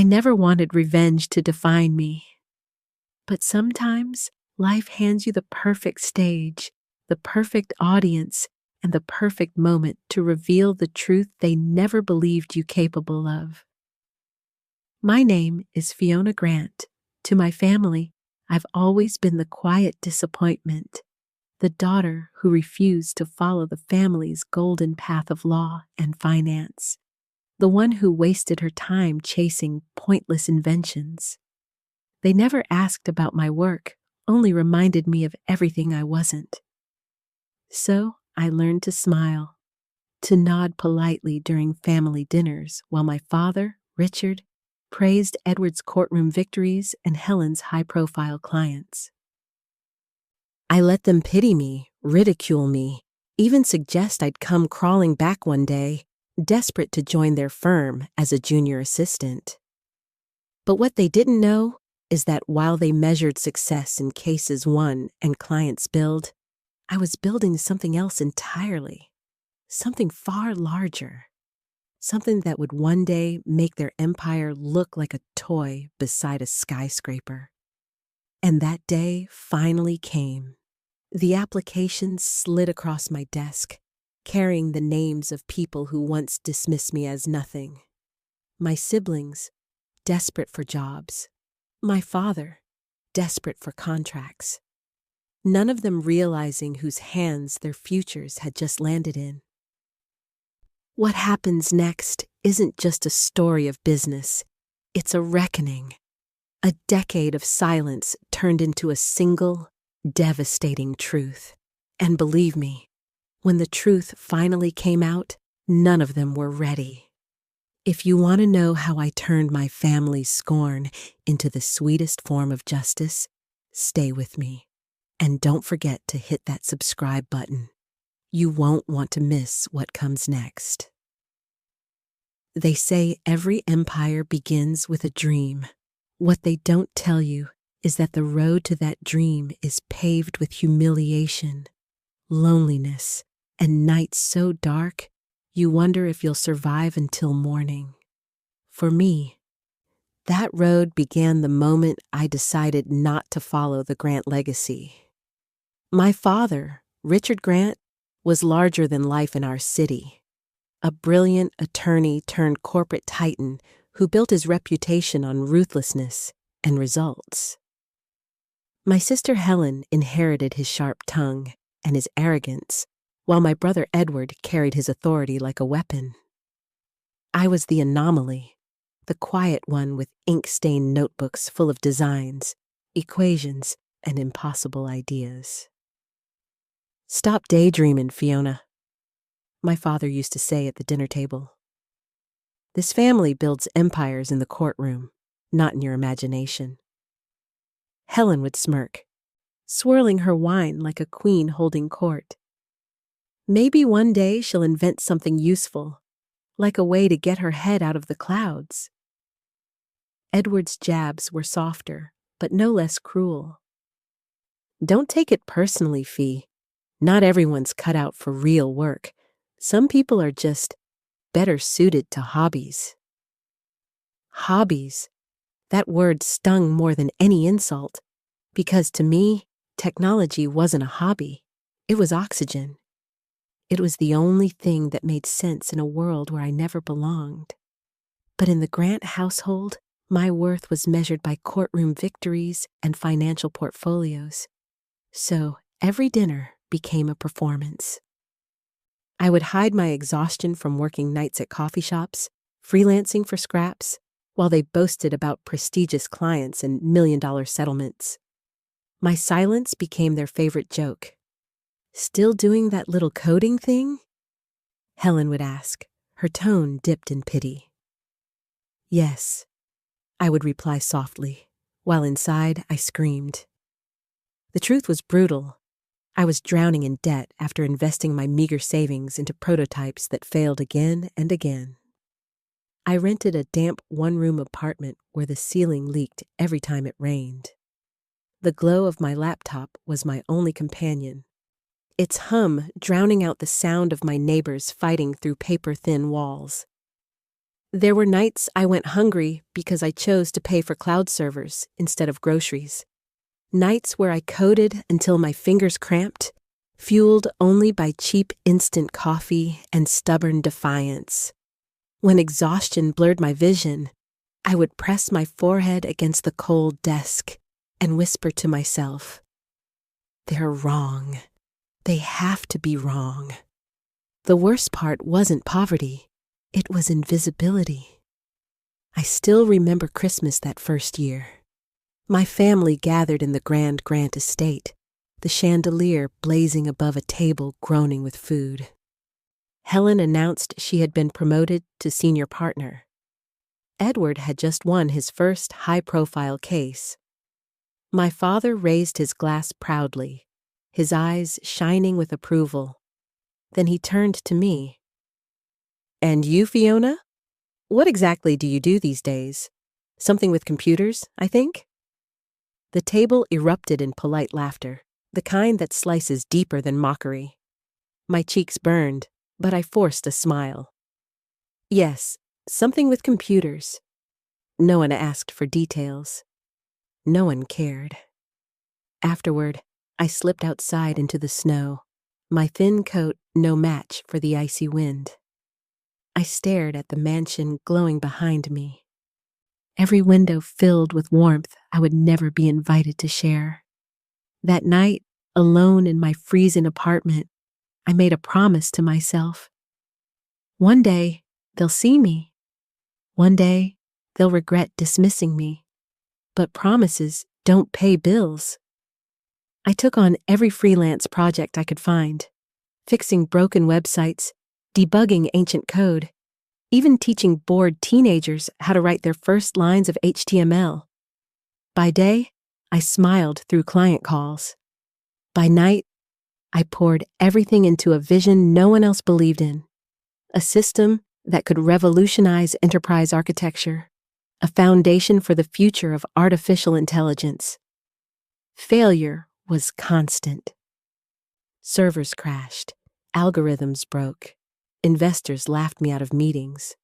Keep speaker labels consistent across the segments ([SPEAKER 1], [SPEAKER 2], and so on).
[SPEAKER 1] never wanted revenge to define me. But sometimes life hands you the perfect stage, the perfect audience, and the perfect moment to reveal the truth they never believed you capable of. My name is Fiona Grant. To my family, I've always been the quiet disappointment, the daughter who refused to follow the family's golden path of law and finance, the one who wasted her time chasing pointless inventions. They never asked about my work, only reminded me of everything I wasn't. So I learned to smile, to nod politely during family dinners while my father, Richard, praised Edward's courtroom victories and Helen's high-profile clients. I let them pity me, ridicule me, even suggest I'd come crawling back one day, desperate to join their firm as a junior assistant. But what they didn't know is that while they measured success in cases won and clients billed, I was building something else entirely, something far larger, something that would one day make their empire look like a toy beside a skyscraper. And that day finally came. The applications slid across my desk, carrying the names of people who once dismissed me as nothing. My siblings, desperate for jobs. My father, desperate for contracts. None of them realizing whose hands their futures had just landed in. What happens next isn't just a story of business. It's a reckoning. A decade of silence turned into a single, devastating truth. And believe me, when the truth finally came out, none of them were ready. If you want to know how I turned my family's scorn into the sweetest form of justice, stay with me. And don't forget to hit that subscribe button. You won't want to miss what comes next. They say every empire begins with a dream. What they don't tell you is that the road to that dream is paved with humiliation, loneliness, and nights so dark you wonder if you'll survive until morning. For me, that road began the moment I decided not to follow the Grant legacy. My father, Richard Grant, was larger than life in our city, a brilliant attorney turned corporate titan who built his reputation on ruthlessness and results. My sister Helen inherited his sharp tongue and his arrogance, while my brother Edward carried his authority like a weapon. I was the anomaly, the quiet one with ink-stained notebooks full of designs, equations, and impossible ideas. "Stop daydreaming, Fiona," my father used to say at the dinner table. "This family builds empires in the courtroom, not in your imagination." Helen would smirk, swirling her wine like a queen holding court. Maybe one day she'll invent something useful, like a way to get her head out of the clouds. Edward's jabs were softer, but no less cruel. "Don't take it personally, Fee. Not everyone's cut out for real work. Some people are just better suited to hobbies." Hobbies. That word stung more than any insult, because to me, technology wasn't a hobby. It was oxygen. It was the only thing that made sense in a world where I never belonged. But in the Grant household, my worth was measured by courtroom victories and financial portfolios. So every dinner became a performance. I would hide my exhaustion from working nights at coffee shops, freelancing for scraps, while they boasted about prestigious clients and million-dollar settlements. My silence became their favorite joke. "Still doing that little coding thing?" Helen would ask, her tone dipped in pity. "Yes," I would reply softly, while inside I screamed. The truth was brutal. I was drowning in debt after investing my meager savings into prototypes that failed again and again. I rented a damp one-room apartment where the ceiling leaked every time it rained. The glow of my laptop was my only companion, its hum drowning out the sound of my neighbors fighting through paper-thin walls. There were nights I went hungry because I chose to pay for cloud servers instead of groceries. Nights where I coded until my fingers cramped, fueled only by cheap instant coffee and stubborn defiance. When exhaustion blurred my vision, I would press my forehead against the cold desk and whisper to myself, "They're wrong. They have to be wrong." The worst part wasn't poverty, it was invisibility. I still remember Christmas that first year. My family gathered in the grand Grant estate, the chandelier blazing above a table groaning with food. Helen announced she had been promoted to senior partner. Edward had just won his first high-profile case. My father raised his glass proudly, his eyes shining with approval. Then he turned to me. "And you, Fiona? What exactly do you do these days? Something with computers, I think?" The table erupted in polite laughter, the kind that slices deeper than mockery. My cheeks burned, but I forced a smile. "Yes, something with computers." No one asked for details. No one cared. Afterward, I slipped outside into the snow, my thin coat no match for the icy wind. I stared at the mansion glowing behind me, every window filled with warmth I would never be invited to share. That night, alone in my freezing apartment, I made a promise to myself. One day, they'll see me. One day, they'll regret dismissing me. But promises don't pay bills. I took on every freelance project I could find, fixing broken websites, debugging ancient code, even teaching bored teenagers how to write their first lines of HTML. By day, I smiled through client calls. By night, I poured everything into a vision no one else believed in, a system that could revolutionize enterprise architecture, a foundation for the future of artificial intelligence. Failure was constant. Servers crashed, algorithms broke, investors laughed me out of meetings.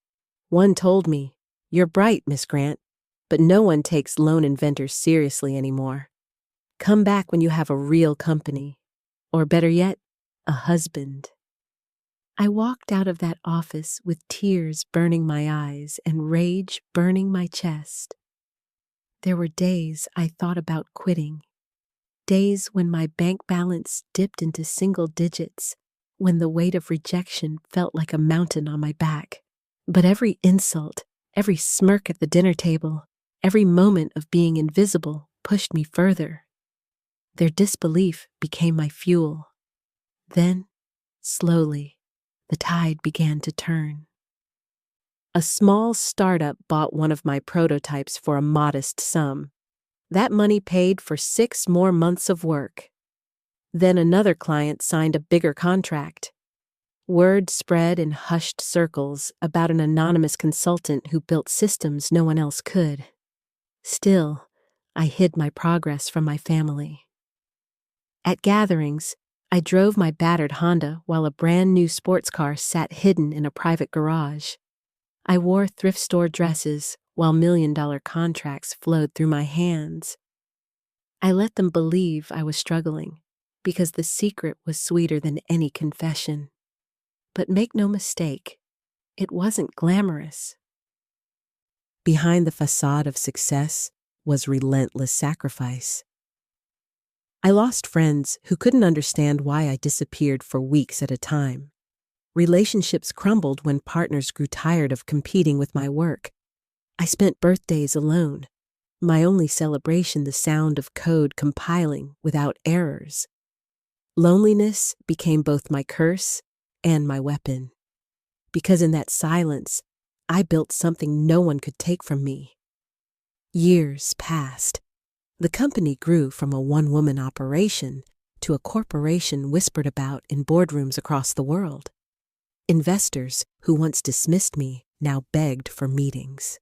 [SPEAKER 1] One told me, "You're bright, Miss Grant, but no one takes lone inventors seriously anymore. Come back when you have a real company, or better yet, a husband." I walked out of that office with tears burning my eyes and rage burning my chest. There were days I thought about quitting, days when my bank balance dipped into single digits, when the weight of rejection felt like a mountain on my back. But every insult, every smirk at the dinner table, every moment of being invisible pushed me further. Their disbelief became my fuel. Then, slowly, the tide began to turn. A small startup bought one of my prototypes for a modest sum. That money paid for 6 more months of work. Then another client signed a bigger contract. Word spread in hushed circles about an anonymous consultant who built systems no one else could. Still, I hid my progress from my family. At gatherings, I drove my battered Honda while a brand new sports car sat hidden in a private garage. I wore thrift store dresses while million-dollar contracts flowed through my hands. I let them believe I was struggling because the secret was sweeter than any confession. But make no mistake, it wasn't glamorous. Behind the facade of success was relentless sacrifice. I lost friends who couldn't understand why I disappeared for weeks at a time. Relationships crumbled when partners grew tired of competing with my work. I spent birthdays alone, my only celebration the sound of code compiling without errors. Loneliness became both my curse and my weapon, because in that silence, I built something no one could take from me. Years passed. The company grew from a one-woman operation to a corporation whispered about in boardrooms across the world. Investors who once dismissed me now begged for meetings.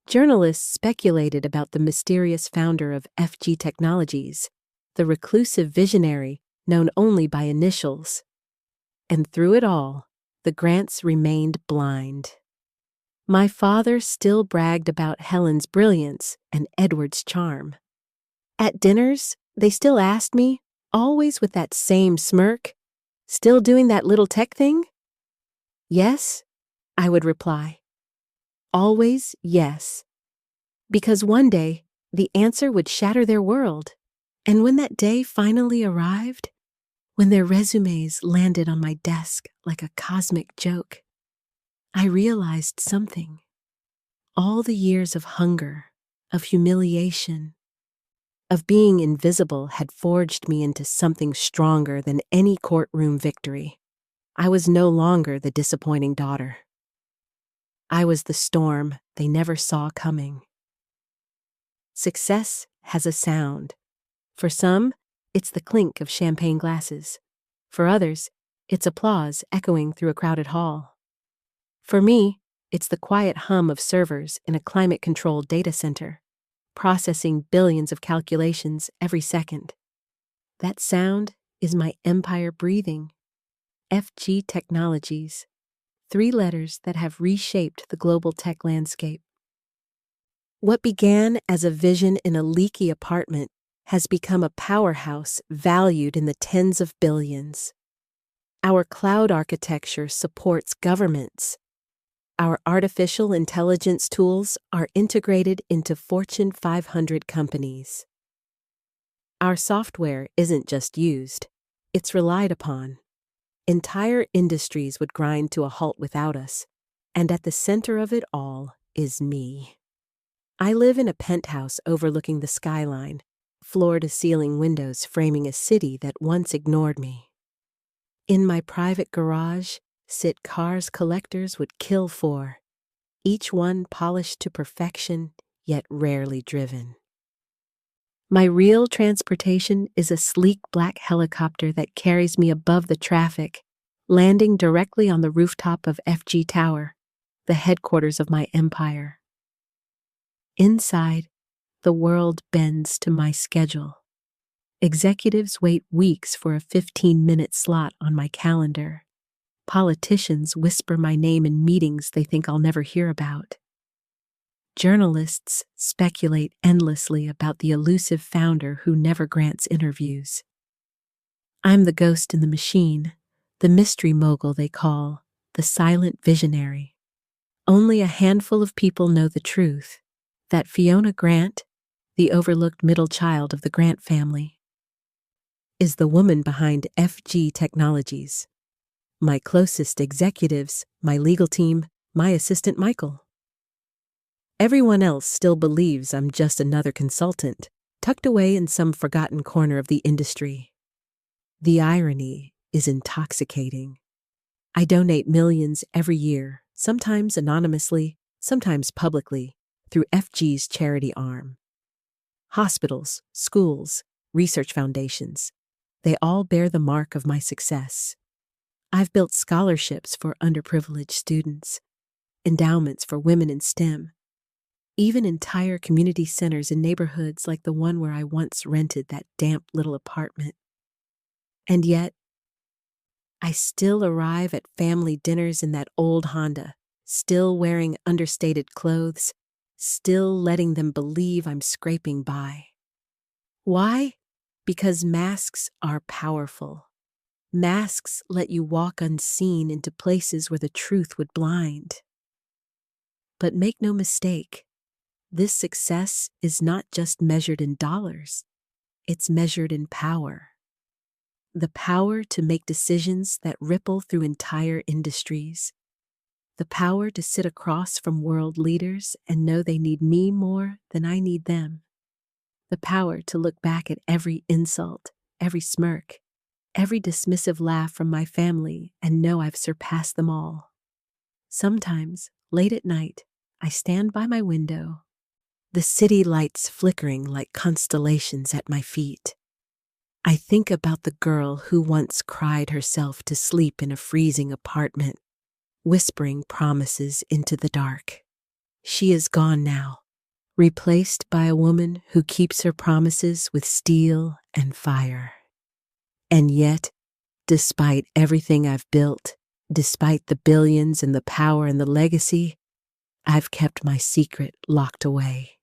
[SPEAKER 1] Journalists speculated about the mysterious founder of FG Technologies, the reclusive visionary known only by initials. And through it all, the Grants remained blind. My father still bragged about Helen's brilliance and Edward's charm. At dinners, they still asked me, always with that same smirk, "Still doing that little tech thing?" "Yes," I would reply. Always yes. Because one day, the answer would shatter their world. And when that day finally arrived, when their resumes landed on my desk like a cosmic joke, I realized something. All the years of hunger, of humiliation, of being invisible had forged me into something stronger than any courtroom victory. I was no longer the disappointing daughter. I was the storm they never saw coming. Success has a sound. For some, it's the clink of champagne glasses. For others, it's applause echoing through a crowded hall. For me, it's the quiet hum of servers in a climate-controlled data center, processing billions of calculations every second. That sound is my empire breathing. FG Technologies, 3 letters that have reshaped the global tech landscape. What began as a vision in a leaky apartment has become a powerhouse valued in the tens of billions. Our cloud architecture supports governments. Our artificial intelligence tools are integrated into Fortune 500 companies. Our software isn't just used, it's relied upon. Entire industries would grind to a halt without us, and at the center of it all is me. I live in a penthouse overlooking the skyline, floor-to-ceiling windows framing a city that once ignored me. In my private garage sit cars collectors would kill for, each one polished to perfection, yet rarely driven. My real transportation is a sleek black helicopter that carries me above the traffic, landing directly on the rooftop of FG Tower, the headquarters of my empire. Inside, the world bends to my schedule. Executives wait weeks for a 15-minute slot on my calendar. Politicians whisper my name in meetings they think I'll never hear about. Journalists speculate endlessly about the elusive founder who never grants interviews. I'm the ghost in the machine, the mystery mogul they call, the silent visionary. Only a handful of people know the truth, that Fiona Grant, the overlooked middle child of the Grant family, is the woman behind FG Technologies. My closest executives, my legal team, my assistant Michael. Everyone else still believes I'm just another consultant, tucked away in some forgotten corner of the industry. The irony is intoxicating. I donate millions every year, sometimes anonymously, sometimes publicly, through FG's charity arm. Hospitals, schools, research foundations, they all bear the mark of my success. I've built scholarships for underprivileged students, endowments for women in STEM, even entire community centers in neighborhoods like the one where I once rented that damp little apartment. And yet, I still arrive at family dinners in that old Honda, still wearing understated clothes, still letting them believe I'm scraping by. Why? Because masks are powerful. Masks let you walk unseen into places where the truth would blind. But make no mistake, this success is not just measured in dollars, it's measured in power. The power to make decisions that ripple through entire industries. The power to sit across from world leaders and know they need me more than I need them. The power to look back at every insult, every smirk, every dismissive laugh from my family and know I've surpassed them all. Sometimes, late at night, I stand by my window, the city lights flickering like constellations at my feet. I think about the girl who once cried herself to sleep in a freezing apartment, whispering promises into the dark. She is gone now, replaced by a woman who keeps her promises with steel and fire. And yet, despite everything I've built, despite the billions and the power and the legacy, I've kept my secret locked away.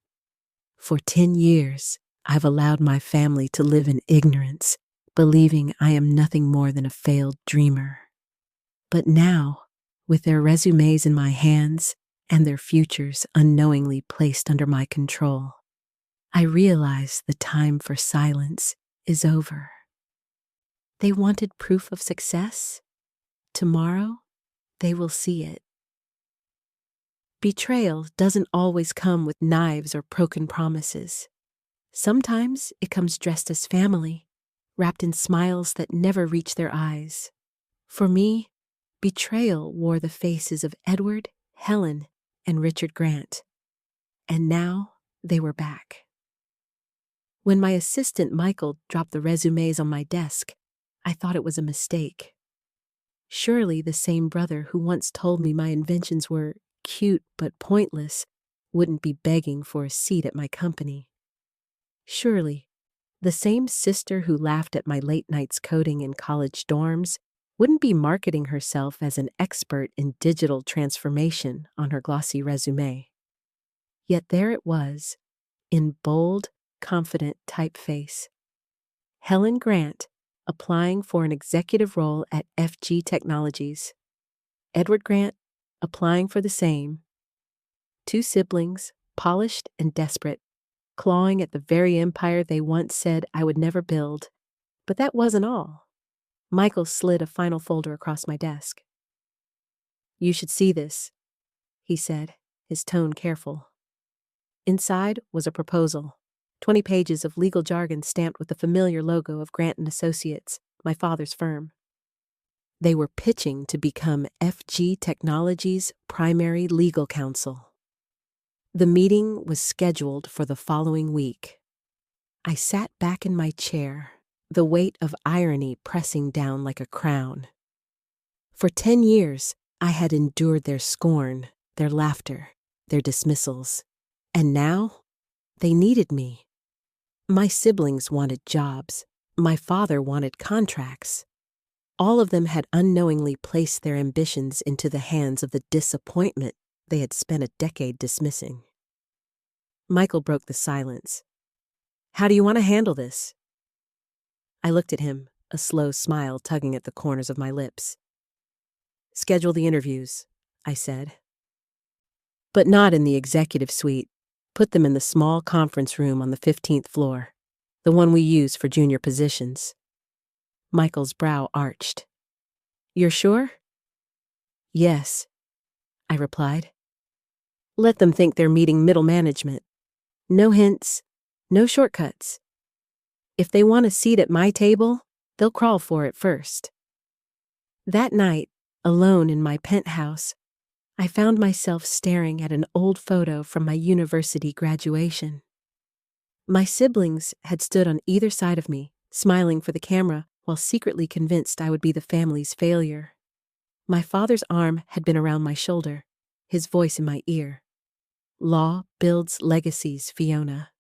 [SPEAKER 1] For 10 years, I've allowed my family to live in ignorance, believing I am nothing more than a failed dreamer. But now, with their resumes in my hands and their futures unknowingly placed under my control, I realize the time for silence is over. They wanted proof of success? Tomorrow, they will see it. Betrayal doesn't always come with knives or broken promises. Sometimes it comes dressed as family, wrapped in smiles that never reach their eyes. For me, betrayal wore the faces of Edward, Helen, and Richard Grant. And now they were back. When my assistant Michael dropped the resumes on my desk, I thought it was a mistake. Surely the same brother who once told me my inventions were cute but pointless wouldn't be begging for a seat at my company. Surely the same sister who laughed at my late nights coding in college dorms wouldn't be marketing herself as an expert in digital transformation on her glossy resume. Yet there it was, in bold, confident typeface. Helen Grant, applying for an executive role at FG Technologies. Edward Grant, applying for the same. Two siblings, polished and desperate, clawing at the very empire they once said I would never build. But that wasn't all. Michael slid a final folder across my desk. "You should see this," he said, his tone careful. Inside was a proposal, 20 pages of legal jargon stamped with the familiar logo of Grant & Associates, my father's firm. They were pitching to become FG Technologies' primary legal counsel. The meeting was scheduled for the following week. I sat back in my chair, the weight of irony pressing down like a crown. For 10 years, I had endured their scorn, their laughter, their dismissals. And now, they needed me. My siblings wanted jobs. My father wanted contracts. All of them had unknowingly placed their ambitions into the hands of the disappointment they had spent a decade dismissing. Michael broke the silence. "How do you want to handle this?" I looked at him, a slow smile tugging at the corners of my lips. "Schedule the interviews," I said. "But not in the executive suite. Put them in the small conference room on the 15th floor, the one we use for junior positions." Michael's brow arched. "You're sure?" "Yes," I replied. "Let them think they're meeting middle management. No hints, no shortcuts. If they want a seat at my table, they'll crawl for it first." That night, alone in my penthouse, I found myself staring at an old photo from my university graduation. My siblings had stood on either side of me, smiling for the camera while secretly convinced I would be the family's failure. My father's arm had been around my shoulder, his voice in my ear. "Law builds legacies, Fiona.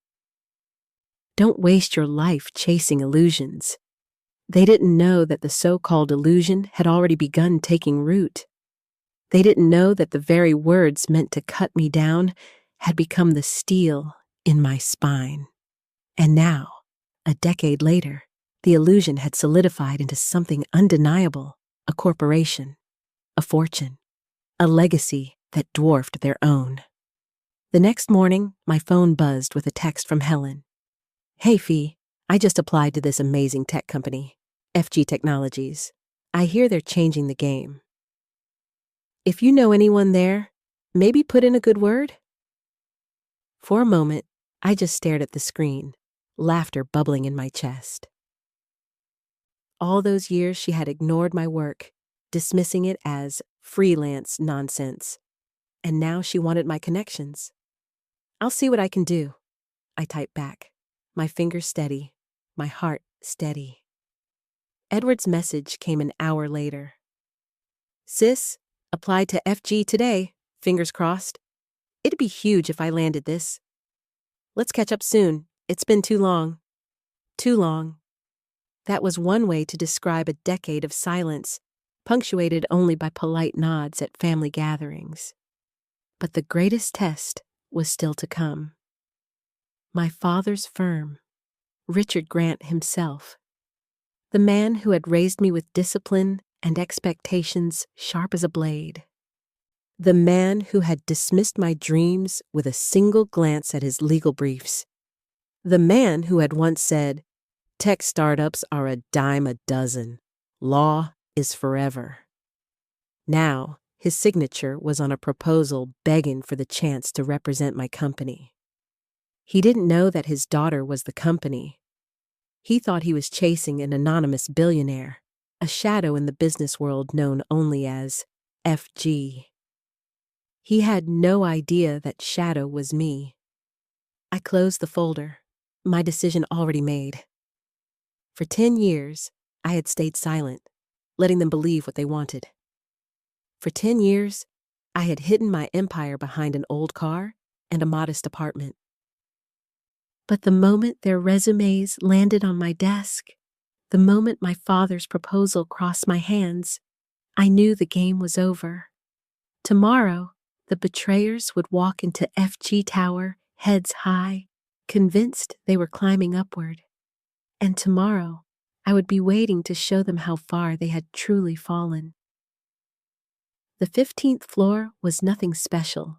[SPEAKER 1] Don't waste your life chasing illusions." They didn't know that the so-called illusion had already begun taking root. They didn't know that the very words meant to cut me down had become the steel in my spine. And now, a decade later, the illusion had solidified into something undeniable, a corporation, a fortune, a legacy that dwarfed their own. The next morning, my phone buzzed with a text from Helen. "Hey, Fee, I just applied to this amazing tech company, FG Technologies. I hear they're changing the game. If you know anyone there, maybe put in a good word?" For a moment, I just stared at the screen, laughter bubbling in my chest. All those years she had ignored my work, dismissing it as freelance nonsense. And now she wanted my connections. "I'll see what I can do," I typed back, my fingers steady, my heart steady. Edward's message came an hour later. "Sis, applied to FG today, fingers crossed. It'd be huge if I landed this. Let's catch up soon. It's been too long." Too long. That was one way to describe a decade of silence, punctuated only by polite nods at family gatherings. But the greatest test was still to come. My father's firm, Richard Grant himself, the man who had raised me with discipline and expectations sharp as a blade, the man who had dismissed my dreams with a single glance at his legal briefs, the man who had once said, "Tech startups are a dime a dozen. Law is forever." Now, his signature was on a proposal begging for the chance to represent my company. He didn't know that his daughter was the company. He thought he was chasing an anonymous billionaire, a shadow in the business world known only as FG. He had no idea that shadow was me. I closed the folder, my decision already made. For 10 years, I had stayed silent, letting them believe what they wanted. For 10 years, I had hidden my empire behind an old car and a modest apartment. But the moment their resumes landed on my desk, the moment my father's proposal crossed my hands, I knew the game was over. Tomorrow, the betrayers would walk into FG Tower, heads high, convinced they were climbing upward. And tomorrow, I would be waiting to show them how far they had truly fallen. The 15th floor was nothing special.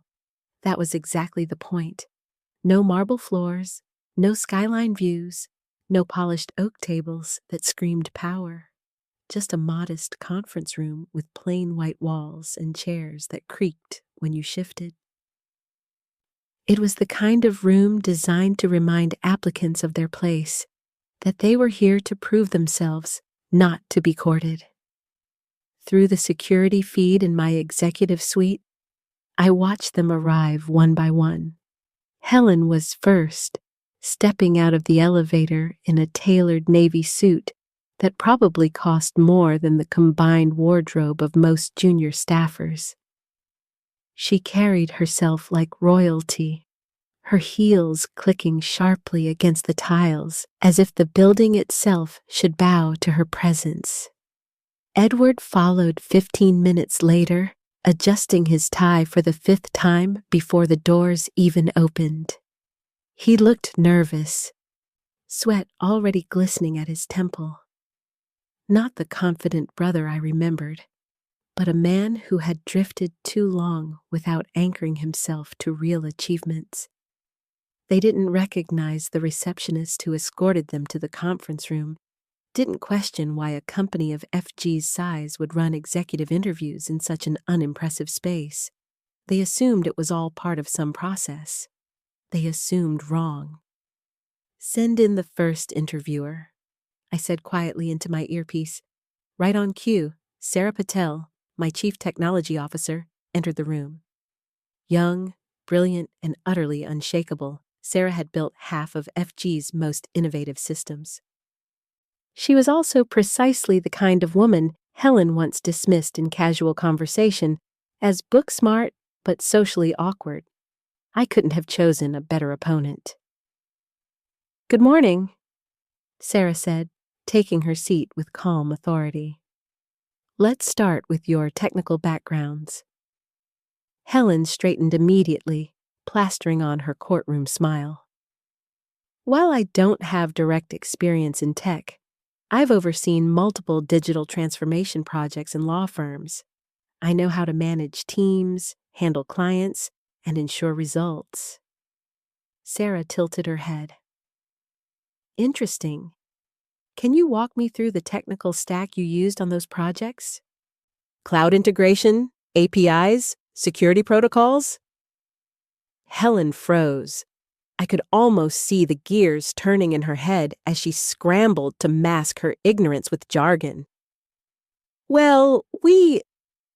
[SPEAKER 1] That was exactly the point. No marble floors, no skyline views, no polished oak tables that screamed power. Just a modest conference room with plain white walls and chairs that creaked when you shifted. It was the kind of room designed to remind applicants of their place, that they were here to prove themselves, not to be courted. Through the security feed in my executive suite, I watched them arrive one by one. Helen was first, stepping out of the elevator in a tailored navy suit that probably cost more than the combined wardrobe of most junior staffers. She carried herself like royalty, her heels clicking sharply against the tiles as if the building itself should bow to her presence. Edward followed 15 minutes later, adjusting his tie for the 5th time before the doors even opened. He looked nervous, sweat already glistening at his temple. Not the confident brother I remembered, but a man who had drifted too long without anchoring himself to real achievements. They didn't recognize the receptionist who escorted them to the conference room, didn't question why a company of FG's size would run executive interviews in such an unimpressive space. They assumed it was all part of some process. They assumed wrong. "Send in the first interviewer," I said quietly into my earpiece. Right on cue, Sarah Patel, my chief technology officer, entered the room. Young, brilliant, and utterly unshakable, Sarah had built half of FG's most innovative systems. She was also precisely the kind of woman Helen once dismissed in casual conversation as book-smart but socially awkward. I couldn't have chosen a better opponent. "Good morning," Sarah said, taking her seat with calm authority. "Let's start with your technical backgrounds." Helen straightened immediately, plastering on her courtroom smile. "While I don't have direct experience in tech, I've overseen multiple digital transformation projects in law firms. I know how to manage teams, handle clients, and ensure results." Sarah tilted her head. "Interesting. Can you walk me through the technical stack you used on those projects? Cloud integration, APIs, security protocols?" Helen froze. I could almost see the gears turning in her head as she scrambled to mask her ignorance with jargon. "Well, we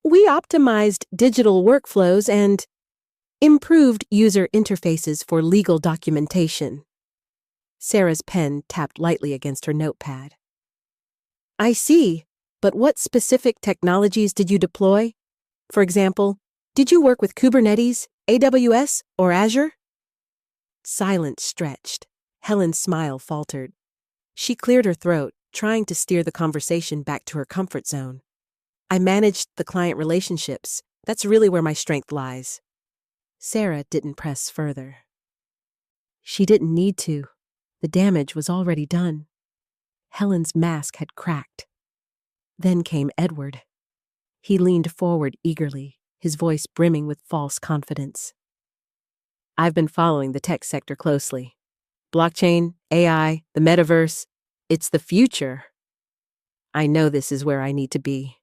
[SPEAKER 1] optimized digital workflows and improved user interfaces for legal documentation." Sarah's pen tapped lightly against her notepad. "I see, but what specific technologies did you deploy? For example, did you work with Kubernetes, AWS, or Azure?" Silence stretched. Helen's smile faltered. She cleared her throat, trying to steer the conversation back to her comfort zone. "I managed the client relationships. That's really where my strength lies." Sarah didn't press further. She didn't need to. The damage was already done. Helen's mask had cracked. Then came Edward. He leaned forward eagerly, his voice brimming with false confidence. I've been following the tech sector closely. Blockchain, AI, the metaverse, it's the future. I know this is where I need to be.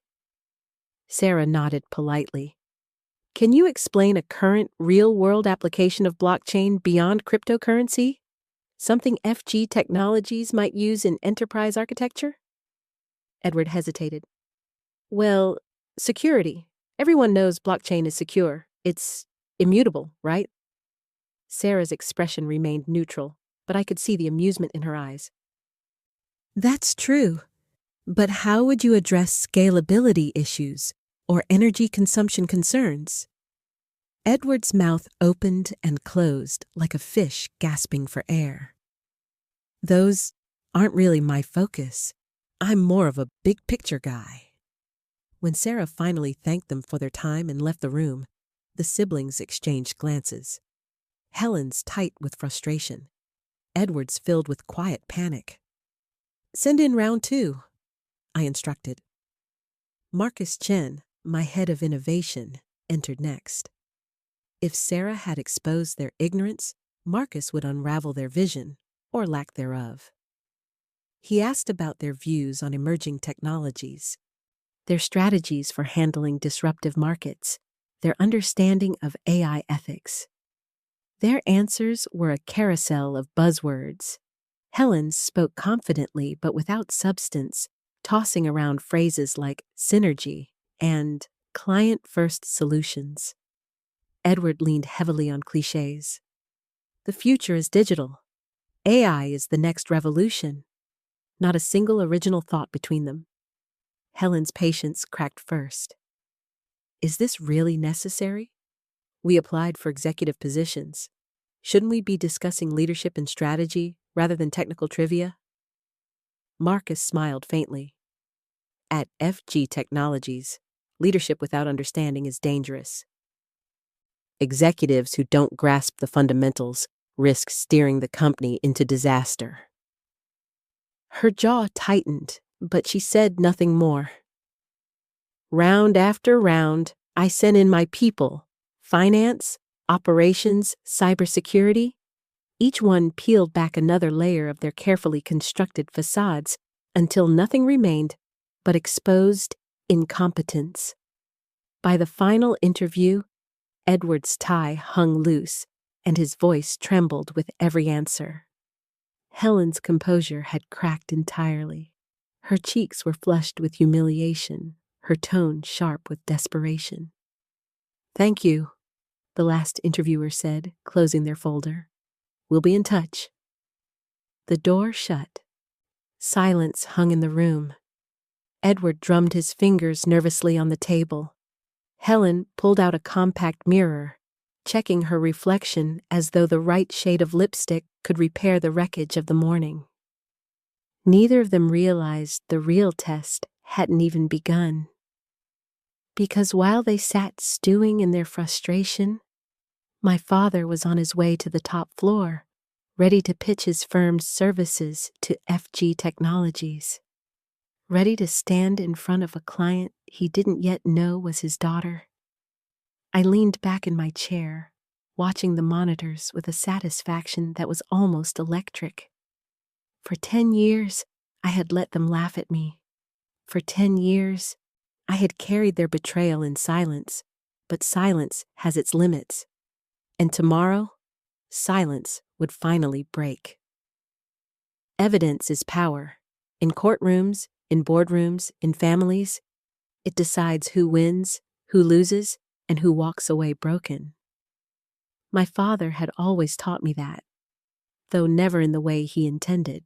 [SPEAKER 1] Sarah nodded politely. Can you explain a current, real-world application of blockchain beyond cryptocurrency? Something FG Technologies might use in enterprise architecture? Edward hesitated. Well, security. Everyone knows blockchain is secure. It's immutable, right? Sarah's expression remained neutral, but I could see the amusement in her eyes. That's true. But how would you address scalability issues or energy consumption concerns? Edward's mouth opened and closed like a fish gasping for air. Those aren't really my focus. I'm more of a big picture guy. When Sarah finally thanked them for their time and left the room, the siblings exchanged glances. Helen's tight with frustration. Edward's filled with quiet panic. Send in round 2, I instructed. Marcus Chen, my head of innovation, entered next. If Sarah had exposed their ignorance, Marcus would unravel their vision, or lack thereof. He asked about their views on emerging technologies, their strategies for handling disruptive markets, their understanding of AI ethics. Their answers were a carousel of buzzwords. Helen spoke confidently but without substance, tossing around phrases like synergy and client-first solutions. Edward leaned heavily on cliches. The future is digital. AI is the next revolution. Not a single original thought between them. Helen's patience cracked first. Is this really necessary? We applied for executive positions. Shouldn't we be discussing leadership and strategy rather than technical trivia? Marcus smiled faintly. At FG Technologies, leadership without understanding is dangerous. Executives who don't grasp the fundamentals risk steering the company into disaster. Her jaw tightened, but she said nothing more. Round after round, I sent in my people, finance, operations, cybersecurity. Each one peeled back another layer of their carefully constructed facades until nothing remained but exposed incompetence. By the final interview, Edward's tie hung loose and his voice trembled with every answer. Helen's composure had cracked entirely. Her cheeks were flushed with humiliation, her tone sharp with desperation. Thank you, the last interviewer said, closing their folder. We'll be in touch. The door shut. Silence hung in the room. Edward drummed his fingers nervously on the table. Helen pulled out a compact mirror, checking her reflection as though the right shade of lipstick could repair the wreckage of the morning. Neither of them realized the real test hadn't even begun. Because while they sat stewing in their frustration, my father was on his way to the top floor, ready to pitch his firm's services to FG Technologies. Ready to stand in front of a client he didn't yet know was his daughter. I leaned back in my chair, watching the monitors with a satisfaction that was almost electric. For 10 years, I had let them laugh at me. For 10 years, I had carried their betrayal in silence, but silence has its limits. And tomorrow, silence would finally break. Evidence is power. In courtrooms, in boardrooms, in families, it decides who wins, who loses, and who walks away broken. My father had always taught me that, though never in the way he intended.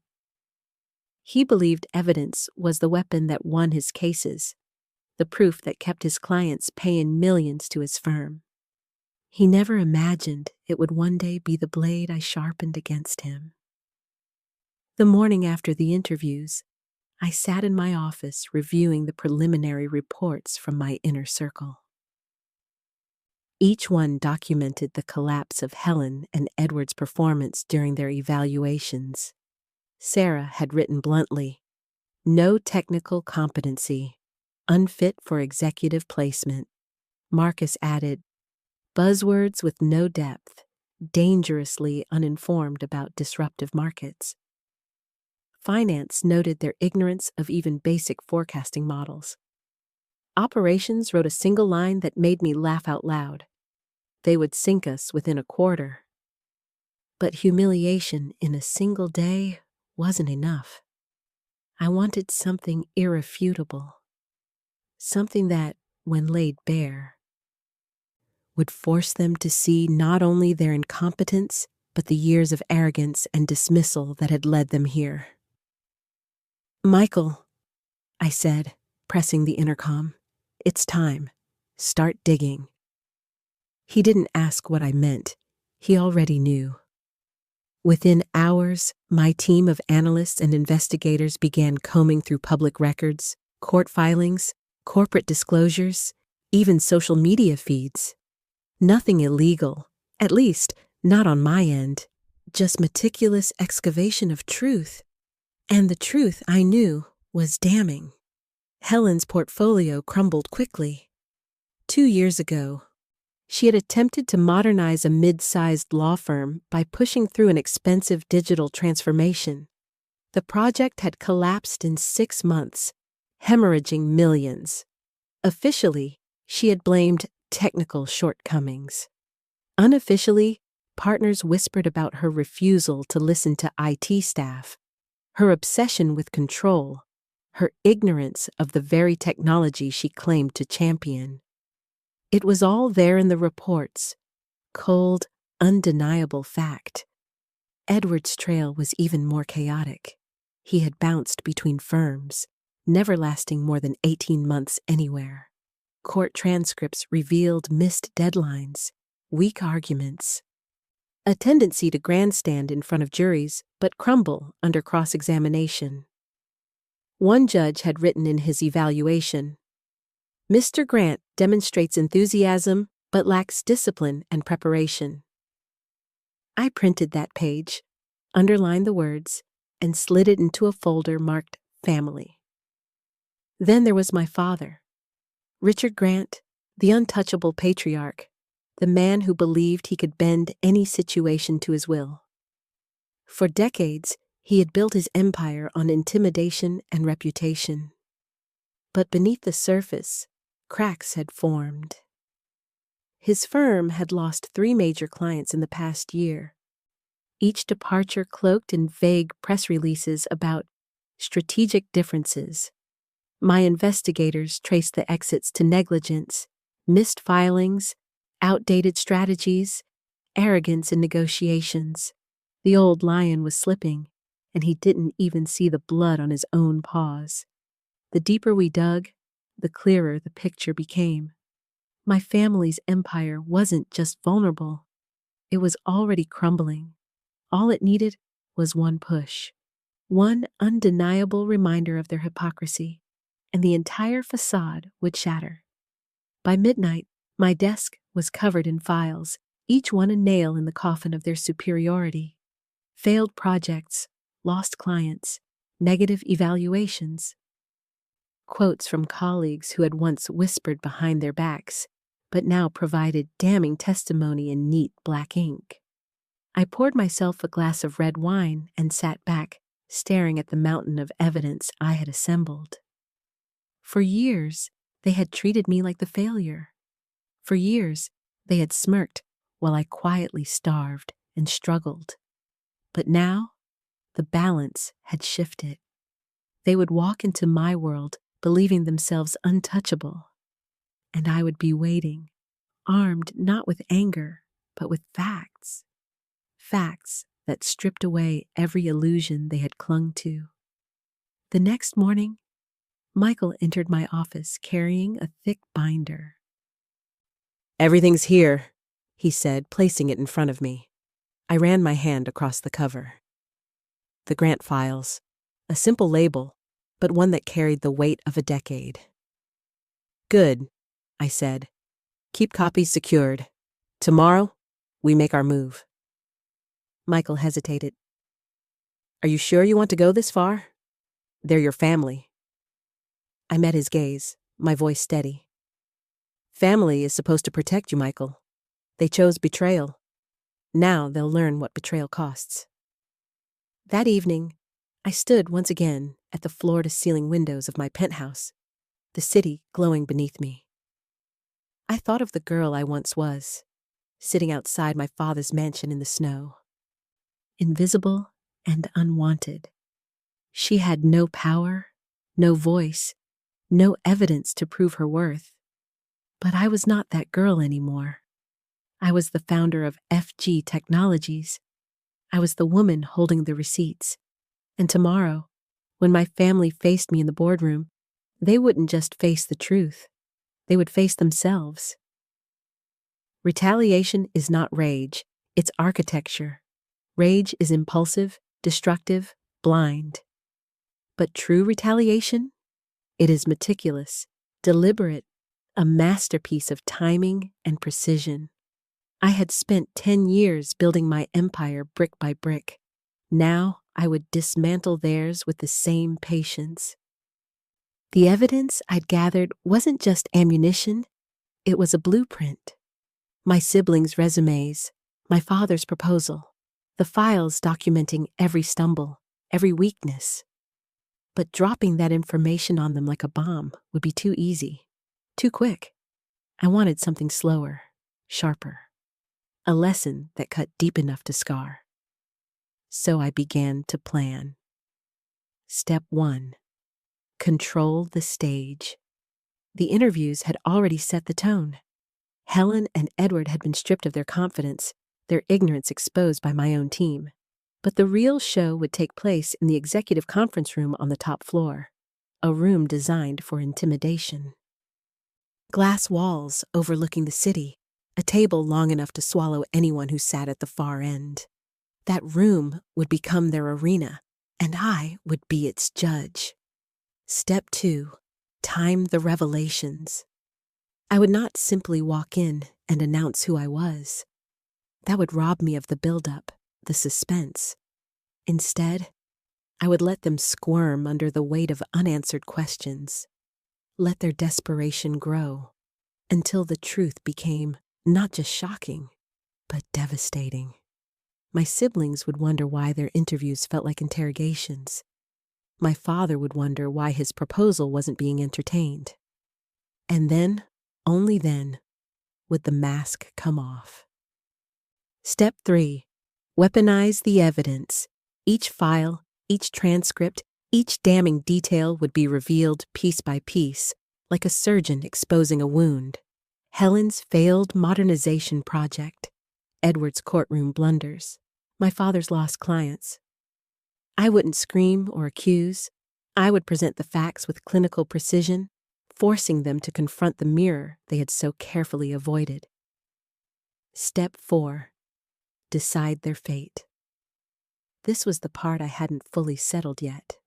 [SPEAKER 1] He believed evidence was the weapon that won his cases, the proof that kept his clients paying millions to his firm. He never imagined it would one day be the blade I sharpened against him. The morning after the interviews, I sat in my office reviewing the preliminary reports from my inner circle. Each one documented the collapse of Helen and Edward's performance during their evaluations. Sarah had written bluntly, "No technical competency, unfit for executive placement." Marcus added, "Buzzwords with no depth, dangerously uninformed about disruptive markets." Finance noted their ignorance of even basic forecasting models. Operations wrote a single line that made me laugh out loud. They would sink us within a quarter. But humiliation in a single day wasn't enough. I wanted something irrefutable, something that, when laid bare, would force them to see not only their incompetence, but the years of arrogance and dismissal that had led them here. "Michael," I said, pressing the intercom, "it's time. Start digging." He didn't ask what I meant. He already knew. Within hours, my team of analysts and investigators began combing through public records, court filings, corporate disclosures, even social media feeds. Nothing illegal, at least not on my end, just meticulous excavation of truth. And the truth, I knew, was damning. Helen's portfolio crumbled quickly. 2 years ago, she had attempted to modernize a mid-sized law firm by pushing through an expensive digital transformation. The project had collapsed in 6 months, hemorrhaging millions. Officially, she had blamed technical shortcomings. Unofficially, partners whispered about her refusal to listen to IT staff, her obsession with control, her ignorance of the very technology she claimed to champion. It was all there in the reports, cold, undeniable fact. Edward's trail was even more chaotic. He had bounced between firms, never lasting more than 18 months anywhere. Court transcripts revealed missed deadlines, weak arguments, a tendency to grandstand in front of juries but crumble under cross-examination. One judge had written in his evaluation, "Mr. Grant demonstrates enthusiasm but lacks discipline and preparation." I printed that page, underlined the words, and slid it into a folder marked Family. Then there was my father, Richard Grant, the untouchable patriarch, the man who believed he could bend any situation to his will. For decades, he had built his empire on intimidation and reputation. But beneath the surface, cracks had formed. His firm had lost 3 major clients in the past year, each departure cloaked in vague press releases about strategic differences. My investigators traced the exits to negligence, missed filings, outdated strategies, arrogance in negotiations. The old lion was slipping, and he didn't even see the blood on his own paws. The deeper we dug, the clearer the picture became. My family's empire wasn't just vulnerable. It was already crumbling. All it needed was one push, one undeniable reminder of their hypocrisy, and the entire facade would shatter. By midnight, my desk was covered in files, each one a nail in the coffin of their superiority. Failed projects, lost clients, negative evaluations. Quotes from colleagues who had once whispered behind their backs, but now provided damning testimony in neat black ink. I poured myself a glass of red wine and sat back, staring at the mountain of evidence I had assembled. For years, they had treated me like the failure. For years, they had smirked while I quietly starved and struggled. But now, the balance had shifted. They would walk into my world believing themselves untouchable, and I would be waiting, armed not with anger, but with facts. Facts that stripped away every illusion they had clung to. The next morning, Michael entered my office carrying a thick binder. "Everything's here," he said, placing it in front of me. I ran my hand across the cover. The grant files, a simple label, but one that carried the weight of a decade. "Good," I said. "Keep copies secured.
[SPEAKER 2] Tomorrow, we make our move. Michael hesitated. Are you sure you want to go this far? They're your family. I met his gaze, my voice steady. Family is supposed to protect you, Michael. They chose betrayal. Now they'll learn what betrayal costs. That evening, I stood once again at the floor-to-ceiling windows of my penthouse, the city glowing beneath me. I thought of the girl I once was, sitting outside my father's mansion in the snow. Invisible and unwanted. She had no power, no voice, no evidence to prove her worth. But I was not that girl anymore. I was the founder of FG Technologies. I was the woman holding the receipts. And tomorrow, when my family faced me in the boardroom, they wouldn't just face the truth. They would face themselves. Retaliation is not rage, it's architecture. Rage is impulsive, destructive, blind. But true retaliation? It is meticulous, deliberate, a masterpiece of timing and precision. I had spent 10 years building my empire brick by brick. Now I would dismantle theirs with the same patience. The evidence I'd gathered wasn't just ammunition, it was a blueprint. My siblings' resumes, my father's proposal, the files documenting every stumble, every weakness. But dropping that information on them like a bomb would be too easy, too quick. I wanted something slower, sharper, a lesson that cut deep enough to scar. So I began to plan. Step 1. Control the stage. The interviews had already set the tone. Helen and Edward had been stripped of their confidence, their ignorance exposed by my own team. But the real show would take place in the executive conference room on the top floor, a room designed for intimidation. Glass walls overlooking the city, a table long enough to swallow anyone who sat at the far end. That room would become their arena, and I would be its judge. Step 2. Time the revelations. I would not simply walk in and announce who I was. That would rob me of the build-up, the suspense. Instead, I would let them squirm under the weight of unanswered questions. Let their desperation grow until the truth became not just shocking, but devastating. My siblings would wonder why their interviews felt like interrogations. My father would wonder why his proposal wasn't being entertained. And then, only then, would the mask come off. Step 3. Weaponize the evidence. Each file, each transcript, each damning detail would be revealed piece by piece, like a surgeon exposing a wound. Helen's failed modernization project, Edward's courtroom blunders, my father's lost clients. I wouldn't scream or accuse. I would present the facts with clinical precision, forcing them to confront the mirror they had so carefully avoided. Step 4. Decide their fate. This was the part I hadn't fully settled yet.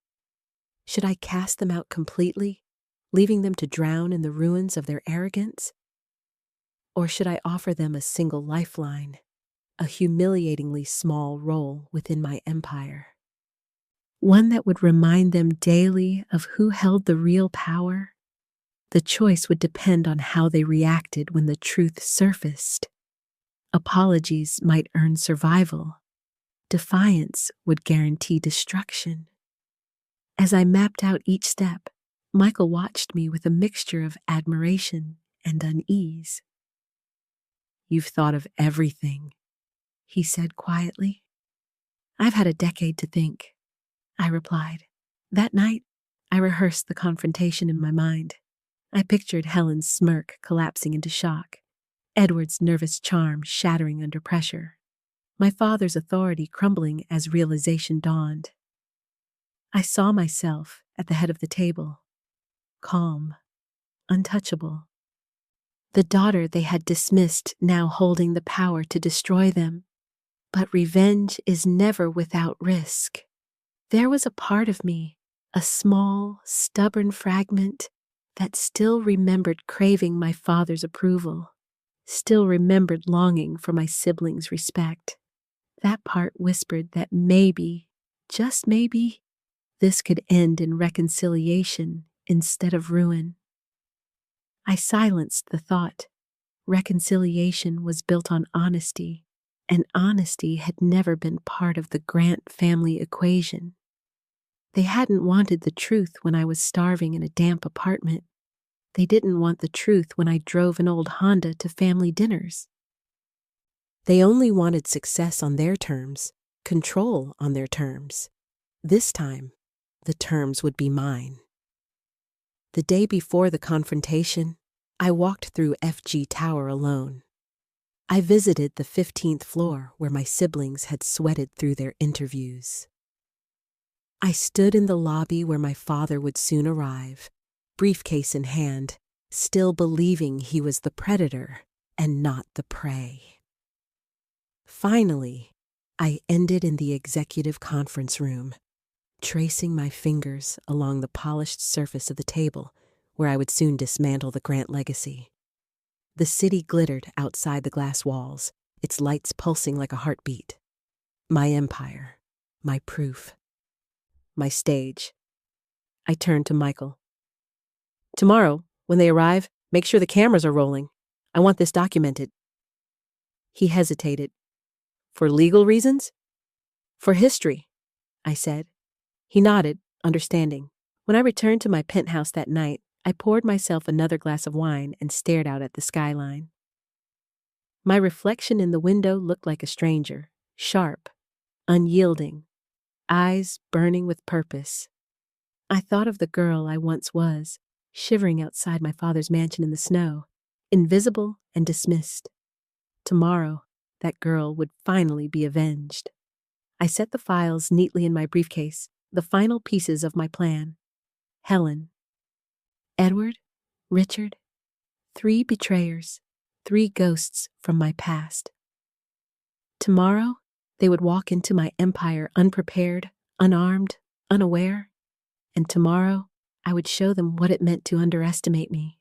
[SPEAKER 2] Should I cast them out completely, leaving them to drown in the ruins of their arrogance? Or should I offer them a single lifeline, a humiliatingly small role within my empire? One that would remind them daily of who held the real power? The choice would depend on how they reacted when the truth surfaced. Apologies might earn survival. Defiance would guarantee destruction. As I mapped out each step, Michael watched me with a mixture of admiration and unease. "You've thought of everything," he said quietly. "I've had a decade to think," I replied. That night, I rehearsed the confrontation in my mind. I pictured Helen's smirk collapsing into shock, Edward's nervous charm shattering under pressure, my father's authority crumbling as realization dawned. I saw myself at the head of the table, calm, untouchable. The daughter they had dismissed now holding the power to destroy them. But revenge is never without risk. There was a part of me, a small, stubborn fragment, that still remembered craving my father's approval.
[SPEAKER 1] still remembered longing for my siblings' respect. That part whispered that maybe, just maybe, this could end in reconciliation instead of ruin. I silenced the thought. Reconciliation was built on honesty, and honesty had never been part of the Grant family equation. They hadn't wanted the truth when I was starving in a damp apartment. They didn't want the truth when I drove an old Honda to family dinners.
[SPEAKER 2] They only wanted success on their terms, control on their terms. This time, the terms would be mine. The day before the confrontation, I walked through FG Tower alone. I visited the 15th floor where my siblings had sweated through their interviews. I stood in the lobby where my father would soon arrive, briefcase in hand, still believing he was the predator and not the prey. Finally, I ended in the executive conference room, tracing my fingers along the polished surface of the table where I would soon dismantle the Grant legacy. The city glittered outside the glass walls, its lights pulsing like a heartbeat. My empire, my proof, my stage. I turned to Michael. Tomorrow, when they arrive, make sure the cameras are rolling. I want this documented. He hesitated. For legal reasons? For history, I said. He nodded, understanding. When I returned to my penthouse that night, I poured myself another glass of wine and stared out at the skyline. My reflection in the window looked like a stranger, sharp, unyielding, eyes burning with purpose. I thought of the girl I once was, shivering outside my father's mansion in the snow, invisible and dismissed. Tomorrow, that girl would finally be avenged. I set the files neatly in my briefcase, the final pieces of my plan. Helen, Edward, Richard, 3 betrayers, 3 ghosts from my past. Tomorrow, they would walk into my empire unprepared, unarmed, unaware, and tomorrow, I would show them what it meant to underestimate me.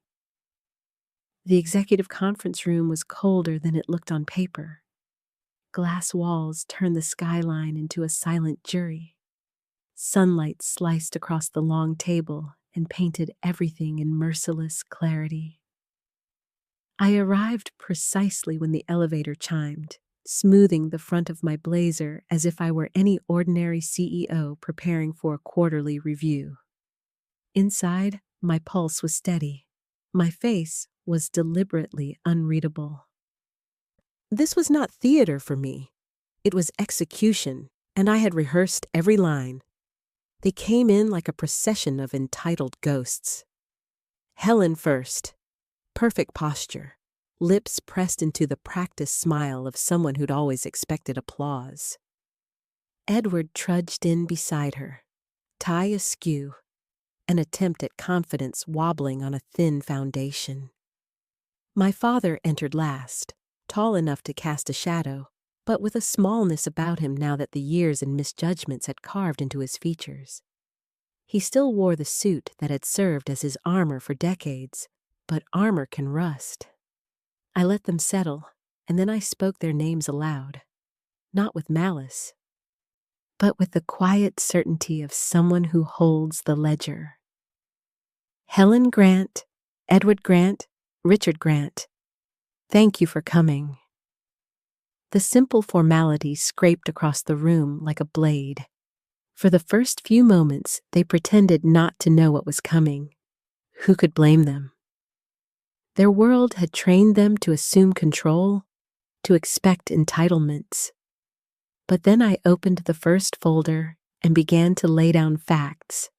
[SPEAKER 2] The executive conference room was colder than it looked on paper. Glass walls turned the skyline into a silent jury. Sunlight sliced across the long table and painted everything in merciless clarity. I arrived precisely when the elevator chimed, smoothing the front of my blazer as if I were any ordinary CEO preparing for a quarterly review. Inside, my pulse was steady. My face was deliberately unreadable. This was not theater for me. It was execution, and I had rehearsed every line. They came in like a procession of entitled ghosts. Helen first. Perfect posture, lips pressed into the practiced smile of someone who'd always expected applause. Edward trudged in beside her, tie askew, an attempt at confidence wobbling on a thin foundation. My father entered last, tall enough to cast a shadow, but with a smallness about him now that the years and misjudgments had carved into his features. He still wore the suit that had served as his armor for decades, but armor can rust. I let them settle, and then I spoke their names aloud, not with malice, but with the quiet certainty of someone who holds the ledger. Helen Grant, Edward Grant, Richard Grant, thank you for coming. The simple formality scraped across the room like a blade. For the first few moments, they pretended not to know what was coming. Who could blame them? Their world had trained them to assume control, to expect entitlements. But then I opened the first folder and began to lay down facts.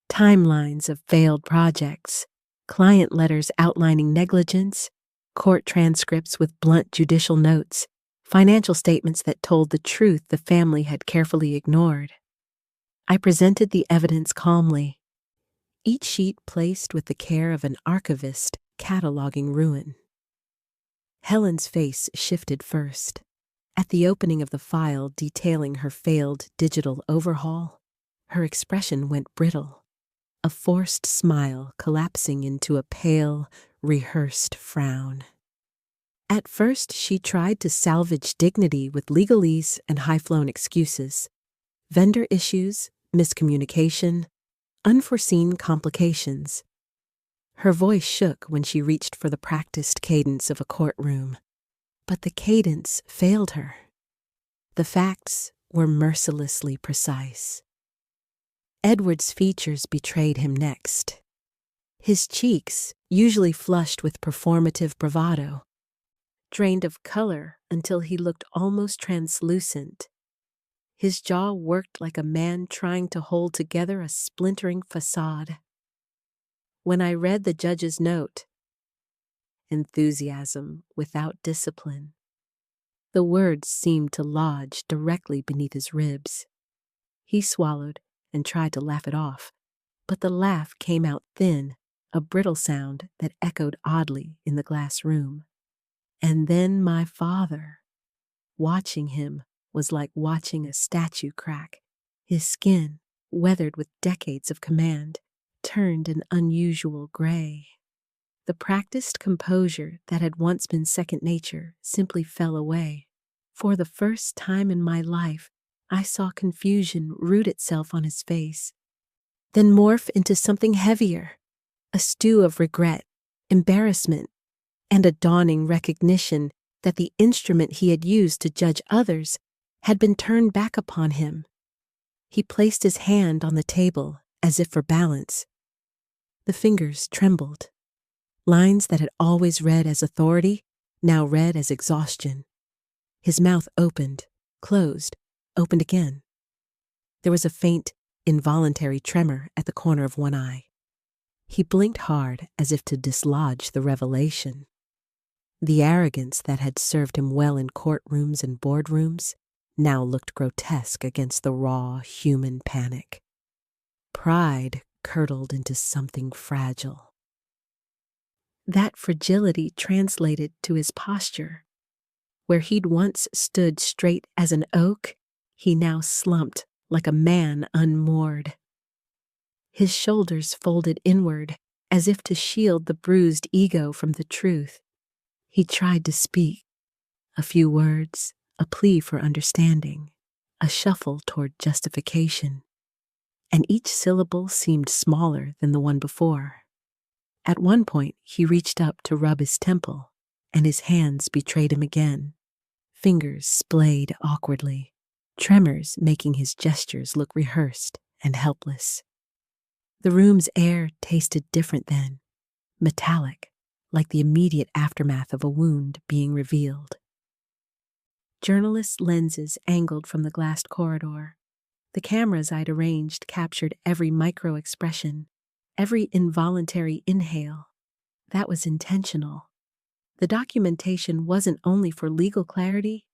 [SPEAKER 2] Timelines of failed projects, client letters outlining negligence, court transcripts with blunt judicial notes, financial statements that told the truth the family had carefully ignored. I presented the evidence calmly, each sheet placed with the care of an archivist cataloging ruin. Helen's face shifted first. At the opening of the file detailing her failed digital overhaul, her expression went brittle, a forced smile collapsing into a pale, rehearsed frown. At first, she tried to salvage dignity with legalese and high-flown excuses. Vendor issues, miscommunication, unforeseen complications. Her voice shook when she reached for the practiced cadence of a courtroom. But the cadence failed her. The facts were mercilessly precise. Edward's features betrayed him next. His cheeks, usually flushed with performative bravado, drained of color until he looked almost translucent. His jaw worked like a man trying to hold together a splintering facade. When I read the judge's note, enthusiasm without discipline, the words seemed to lodge directly beneath his ribs. He swallowed and tried to laugh it off, but the laugh came out thin, a brittle sound that echoed oddly in the glass room. And then my father. Watching him was like watching a statue crack. His skin, weathered with decades of command, turned an unusual gray. The practiced composure that had once been second nature simply fell away. For the first time in my life, I saw confusion root itself on his face, then morph into something heavier, a stew of regret, embarrassment, and a dawning recognition that the instrument he had used to judge others had been turned back upon him. He placed his hand on the table as if for balance. The fingers trembled. Lines that had always read as authority now read as exhaustion. His mouth opened, closed, opened again. There was a faint, involuntary tremor at the corner of one eye. He blinked hard as if to dislodge the revelation. The arrogance that had served him well in courtrooms and boardrooms now looked grotesque against the raw human panic. Pride curdled into something fragile. That fragility translated to his posture. Where he'd once stood straight as an oak, he now slumped like a man unmoored. His shoulders folded inward as if to shield the bruised ego from the truth. He tried to speak. A few words, a plea for understanding, a shuffle toward justification. And each syllable seemed smaller than the one before. At one point, he reached up to rub his temple, and his hands betrayed him again. Fingers splayed awkwardly, tremors making his gestures look rehearsed and helpless. The room's air tasted different then, metallic, like the immediate aftermath of a wound being revealed. Journalists' lenses angled from the glassed corridor. The cameras I'd arranged captured every micro-expression, every involuntary inhale. That was intentional. The documentation wasn't only for legal clarity,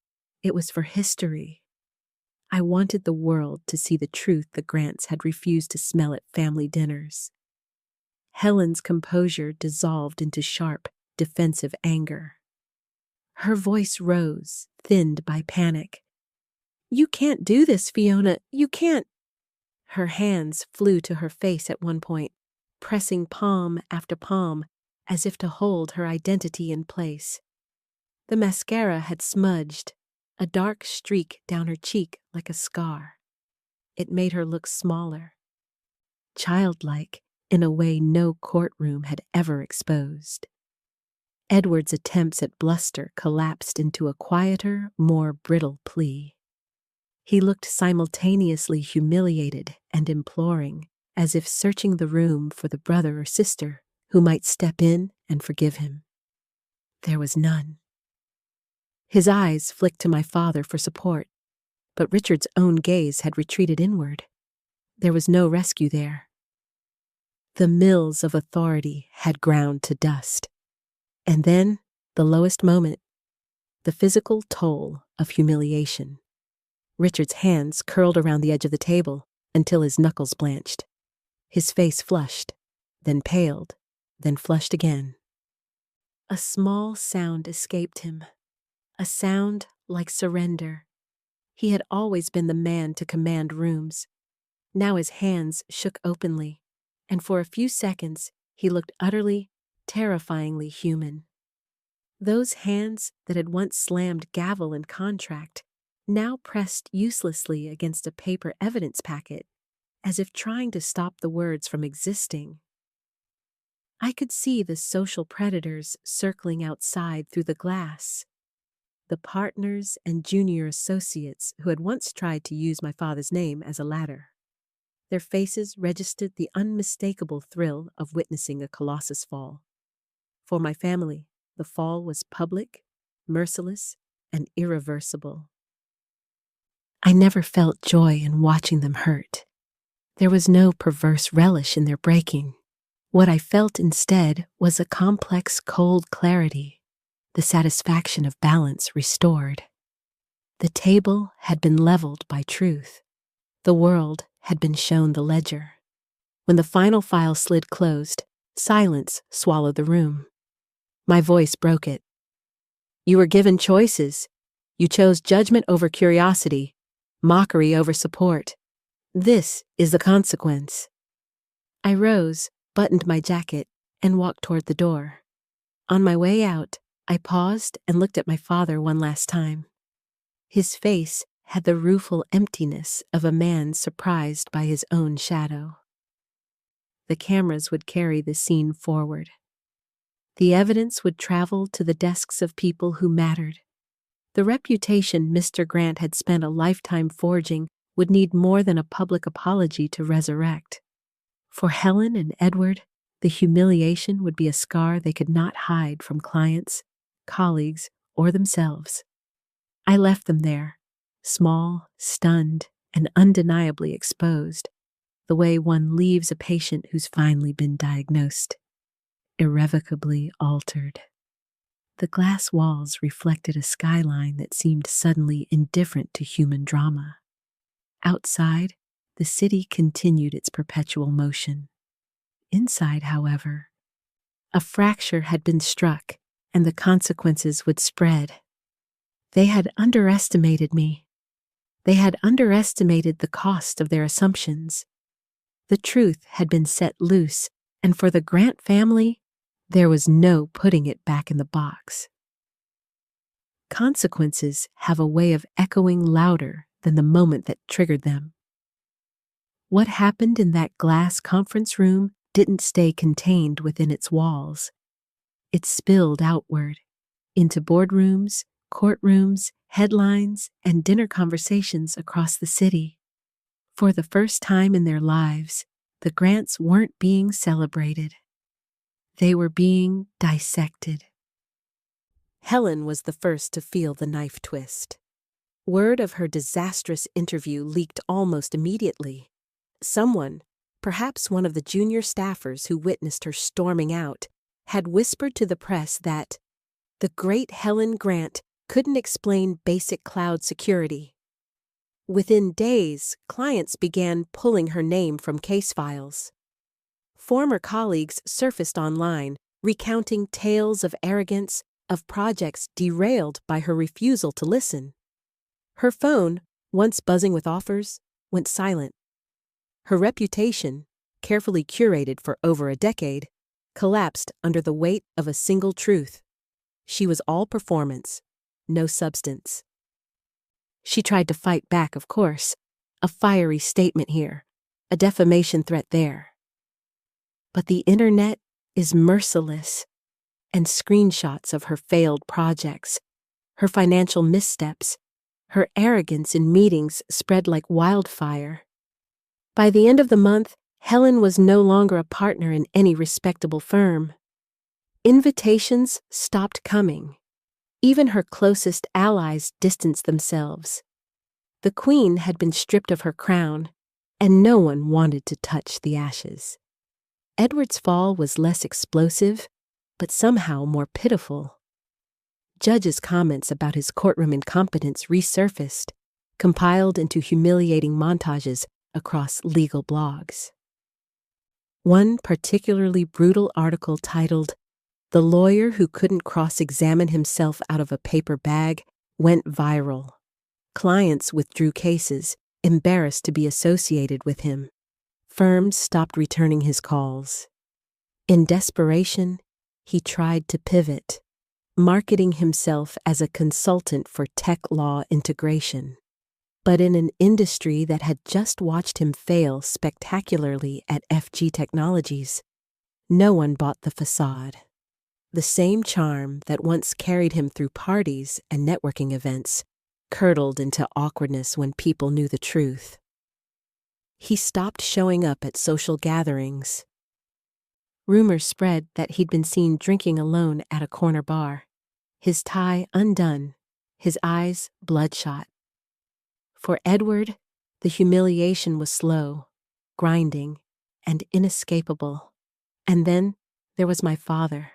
[SPEAKER 2] it was for history. I wanted the world to see the truth the Grants had refused to smell at family dinners. Helen's composure dissolved into sharp, defensive anger. Her voice rose, thinned by panic. "You can't do this, Fiona. You can't." Her hands flew to her face at one point, pressing palm after palm, as if to hold her identity in place. The mascara had smudged, a dark streak down her cheek like a scar. It made her look smaller, childlike in a way no courtroom had ever exposed. Edward's attempts at bluster collapsed into a quieter, more brittle plea. He looked simultaneously humiliated and imploring, as if searching the room for the brother or sister who might step in and forgive him. There was none. His eyes flicked to my father for support, but Richard's own gaze had retreated inward. There was no rescue there. The mills of authority had ground to dust. And then, the lowest moment, the physical toll of humiliation. Richard's hands curled around the edge of the table until his knuckles blanched. His face flushed, then paled, then flushed again. A small sound escaped him, a sound like surrender. He had always been the man to command rooms. Now his hands shook openly, and for a few seconds he looked utterly, terrifyingly human. Those hands that had once slammed gavel and contract now pressed uselessly against a paper evidence packet, as if trying to stop the words from existing. I could see the social predators circling outside through the glass, the partners and junior associates who had once tried to use my father's name as a ladder. Their faces registered the unmistakable thrill of witnessing a colossus fall. For my family, the fall was public, merciless, and irreversible. I never felt joy in watching them hurt. There was no perverse relish in their breaking. What I felt instead was a complex, cold clarity, the satisfaction of balance restored. The table had been leveled by truth. The world had been shown the ledger. When the final file slid closed, silence swallowed the room. My voice broke it. You were given choices. You chose judgment over curiosity, mockery over support. This is the consequence. I rose, buttoned my jacket, and walked toward the door. On my way out, I paused and looked at my father one last time. His face had the rueful emptiness of a man surprised by his own shadow. The cameras would carry the scene forward. The evidence would travel to the desks of people who mattered. The reputation Mr. Grant had spent a lifetime forging would need more than a public apology to resurrect. For Helen and Edward, the humiliation would be a scar they could not hide from clients, colleagues, or themselves. I left them there, small, stunned, and undeniably exposed, the way one leaves a patient who's finally been diagnosed, irrevocably altered. The glass walls reflected a skyline that seemed suddenly indifferent to human drama. Outside, the city continued its perpetual motion. Inside, however, a fracture had been struck, and the consequences would spread. They had underestimated me. They had underestimated the cost of their assumptions. The truth had been set loose, and for the Grant family, there was no putting it back in the box. Consequences have a way of echoing louder than the moment that triggered them. What happened in that glass conference room didn't stay contained within its walls. It spilled outward, into boardrooms, courtrooms, headlines, and dinner conversations across the city. For the first time in their lives, the Grants weren't being celebrated. They were being dissected. Helen was the first to feel the knife twist. Word of her disastrous interview leaked almost immediately. Someone, perhaps one of the junior staffers who witnessed her storming out, had whispered to the press that the great Helen Grant couldn't explain basic cloud security. Within days, clients began pulling her name from case files. Former colleagues surfaced online, recounting tales of arrogance, of projects derailed by her refusal to listen. Her phone, once buzzing with offers, went silent. Her reputation, carefully curated for over a decade, collapsed under the weight of a single truth. She was all performance, no substance. She tried to fight back, of course, a fiery statement here, a defamation threat there. But the internet is merciless, and screenshots of her failed projects, her financial missteps, her arrogance in meetings spread like wildfire. By the end of the month, Helen was no longer a partner in any respectable firm. Invitations stopped coming. Even her closest allies distanced themselves. The Queen had been stripped of her crown, and no one wanted to touch the ashes. Edward's fall was less explosive, but somehow more pitiful. Judges' comments about his courtroom incompetence resurfaced, compiled into humiliating montages across legal blogs. One particularly brutal article titled, "The Lawyer Who Couldn't Cross-Examine Himself Out of a Paper Bag," went viral. Clients withdrew cases, embarrassed to be associated with him. Firms stopped returning his calls. In desperation, he tried to pivot. marketing himself as a consultant for tech law integration. But in an industry that had just watched him fail spectacularly at FG Technologies, no one bought the facade. The same charm that once carried him through parties and networking events curdled into awkwardness when people knew the truth. He stopped showing up at social gatherings. Rumors spread that he'd been seen drinking alone at a corner bar, his tie undone, his eyes bloodshot. For Edward, the humiliation was slow, grinding, and inescapable. And then there was my father.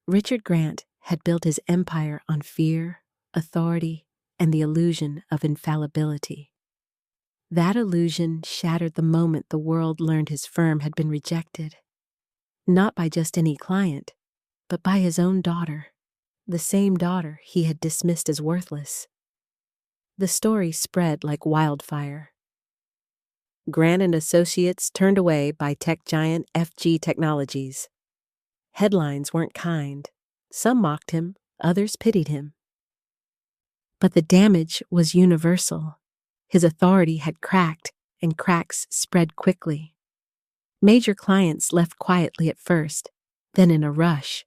[SPEAKER 2] Richard Grant had built his empire on fear, authority, and the illusion of infallibility. That illusion shattered the moment the world learned his firm had been rejected. Not by just any client, but by his own daughter, the same daughter he had dismissed as worthless. The story spread like wildfire. Grant and Associates turned away by tech giant FG Technologies. Headlines weren't kind. Some mocked him, others pitied him. But the damage was universal. His authority had cracked, and cracks spread quickly. Major clients left quietly at first, then in a rush.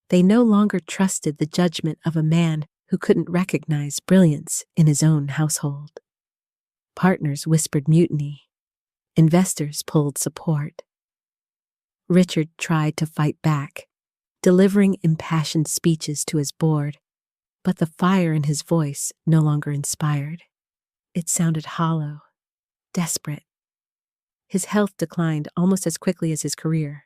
[SPEAKER 2] They no longer trusted the judgment of a man who couldn't recognize brilliance in his own household. Partners whispered mutiny. Investors pulled support. Richard tried to fight back, delivering impassioned speeches to his board, but the fire in his voice no longer inspired. It sounded hollow, desperate. His health declined almost as quickly as his career.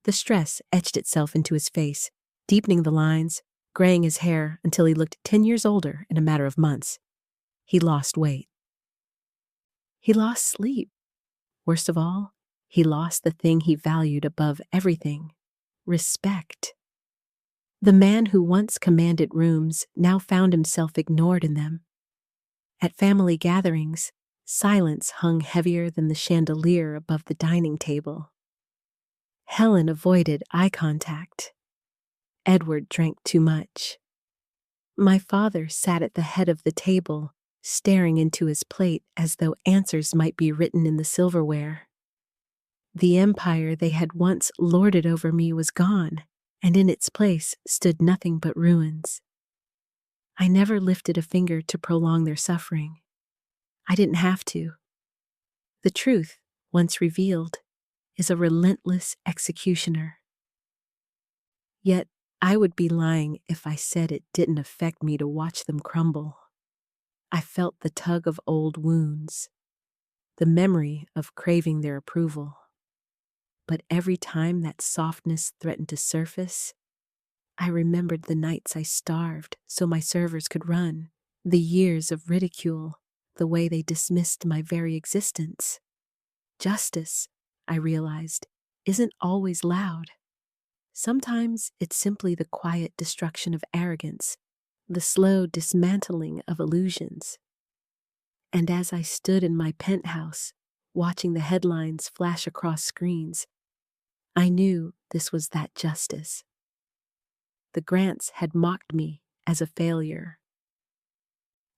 [SPEAKER 2] The stress etched itself into his face, deepening the lines, graying his hair until he looked 10 years older in a matter of months. He lost weight. He lost sleep. Worst of all, he lost the thing he valued above everything: respect. The man who once commanded rooms now found himself ignored in them. At family gatherings, silence hung heavier than the chandelier above the dining table. Helen avoided eye contact. Edward drank too much. My father sat at the head of the table, staring into his plate as though answers might be written in the silverware. The empire they had once lorded over me was gone, and in its place stood nothing but ruins. I never lifted a finger to prolong their suffering. I didn't have to. The truth, once revealed, is a relentless executioner. Yet I would be lying if I said it didn't affect me to watch them crumble. I felt the tug of old wounds, the memory of craving their approval. But every time that softness threatened to surface, I remembered the nights I starved so my servers could run, the years of ridicule, the way they dismissed my very existence. Justice, I realized, isn't always loud. Sometimes it's simply the quiet destruction of arrogance, the slow dismantling of illusions. And as I stood in my penthouse, watching the headlines flash across screens, I knew this was that justice. The Grants had mocked me as a failure.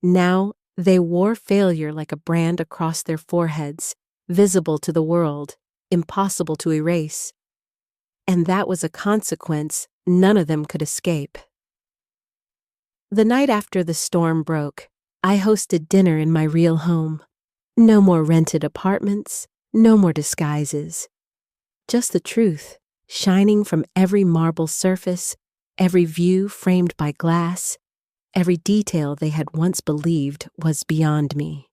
[SPEAKER 2] Now they wore failure like a brand across their foreheads, visible to the world, impossible to erase. And that was a consequence none of them could escape. The night after the storm broke, I hosted dinner in my real home. No more rented apartments, no more disguises. Just the truth, shining from every marble surface, every view framed by glass, every detail they had once believed was beyond me.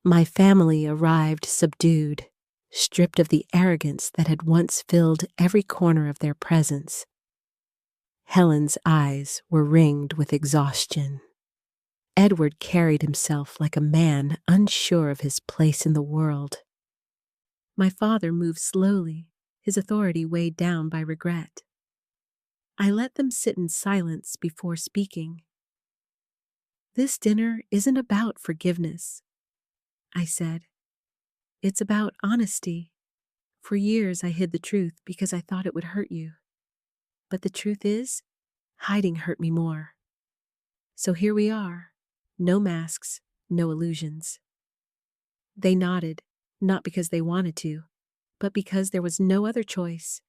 [SPEAKER 2] My family arrived subdued, stripped of the arrogance that had once filled every corner of their presence. Helen's eyes were ringed with exhaustion. Edward carried himself like a man unsure of his place in the world. My father moved slowly, his authority weighed down by regret. I let them sit in silence before speaking. "This dinner isn't about forgiveness," I said. "It's about honesty. For years I hid the truth because I thought it would hurt you. But the truth is,
[SPEAKER 1] Hiding hurt me more. So here we are. No masks, no illusions. They nodded, not because they wanted to, but because there was no other choice.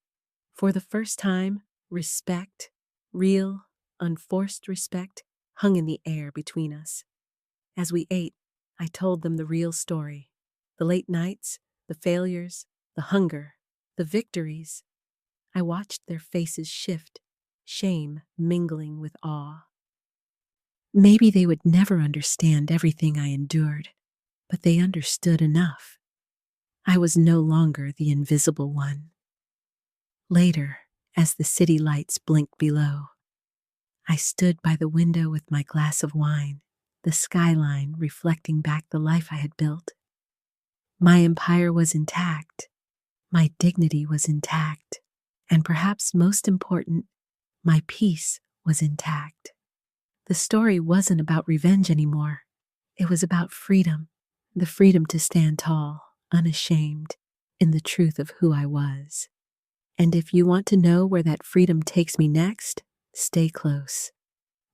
[SPEAKER 1] For the first time, respect, real, unforced respect, hung in the air between us. As we ate, I told them the real story. The late nights, the failures, the hunger, the victories. I watched their faces shift, shame mingling with awe. Maybe they would never understand everything I endured, but they understood enough. I was no longer the invisible one. Later, as the city lights blinked below, I stood by the window with my glass of wine, the skyline reflecting back the life I had built. My empire was intact, my dignity was intact, and perhaps most important, my peace was intact. The story wasn't about revenge anymore. It was about freedom, the freedom to stand tall, unashamed, in the truth of who I was. And if you want to know where that freedom takes me next, stay close.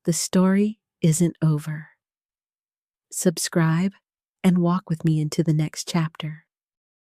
[SPEAKER 1] The story isn't over. Subscribe and walk with me into the next chapter.